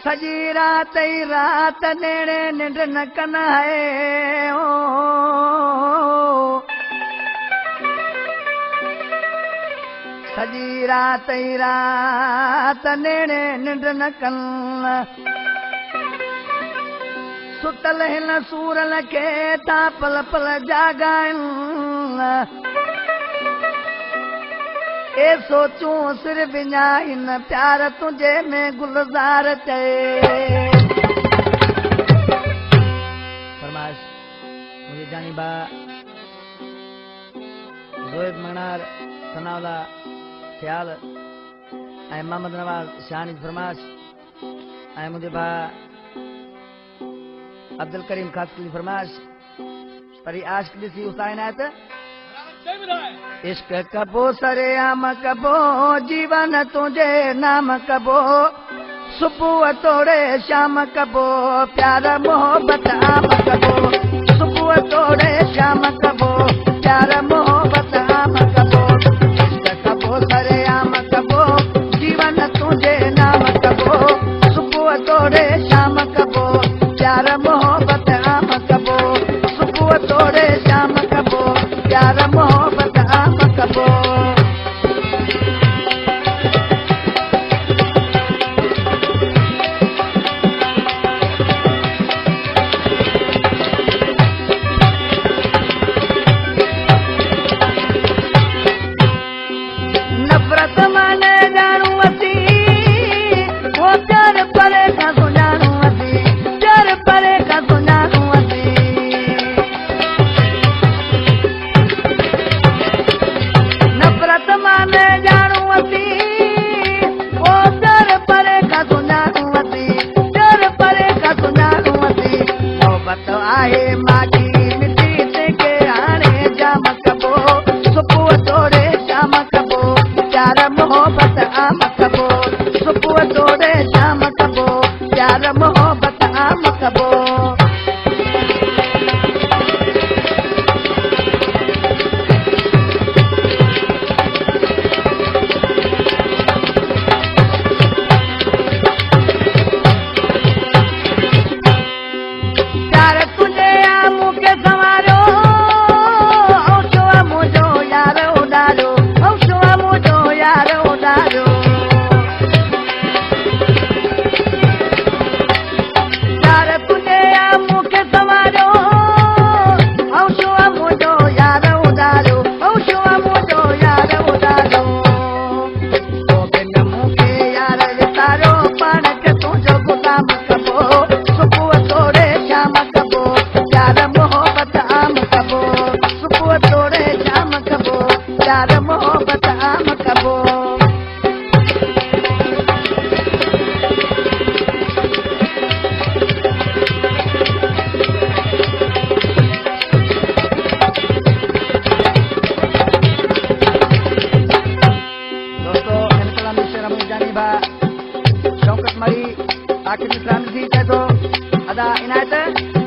सॼी रात ई रात नेड़े निंड न कन है सॼी रात ई रात नेड़े निंड न कन सुतल हिन सूरन खे था पल पल जागाइनि ए सोचूं सिर विञा हिन प्यार तुंहिंजे में गुलज़ार चए फरमाइश मुंहिंजे जानी बा ज़ोहिद मनार सनाउल्ला ख़्याल ऐं मोहम्मद नवाज़ शानी फरमाइश ऐं मुंहिंजे भाउ अब्दुल करीम खातकी फरमाइश पर ही आशिक़ ॾिसी उसाइन आहे त इश्क कबो सरेआम कबो जीवन तुझे नाम कबो सुबह तोड़े शाम कबो प्यार मोहब्बत आम कबो सुबह तोड़े शाम कबो प्यार मोहब्बत आम कबो इश्क कबो सरेआम कबो जीवन तुझे नाम कबो सुबह तोड़े शाम कबो प्यार मोहब्बत आम कबो सुबह तोड़े शाम कबो प्यार मोहब्बत आम कबो नफ़रत माने ॼाणू असी वो प्यार परे खां सुञाणू असी प्यार परे खां सुञाणू असी नफ़रत माने ॼाणू असी वो प्यार परे खां सुञाणू असी प्यार परे खां सुञाणू असी मोहब्बत आहे माटी मिटी तंहिंखे हाणे जाम कबो सुबुह तोड़े शाम कबो प्यार मोहब्बत आम कबो सुबुह तोड़े शाम कबो प्यार मोहब्बत आम कबो प्यार तुझे आमू के संवारो औशुआ मुझो यार उडारो औशुआ मुझो यार उडारो प्यार तुझे आमू के संवारो औशुआ मुझो यार उडारो औशुआ मुझो यार उडारो तो बिन मूंखे यार विसारो पाण खे तुंहिंजो गुलाम कबो सुबुह तोड़े शाम कबो प्यार मोहब्बत आम कबो सुबुह तोड़े शाम कबो प्यार मोहब्बत आम कबो दोस्तों इनकलाम शेर अमीर जानी भा शौकत मरी आखिर इस्लाम थी चए थो अदा इनायत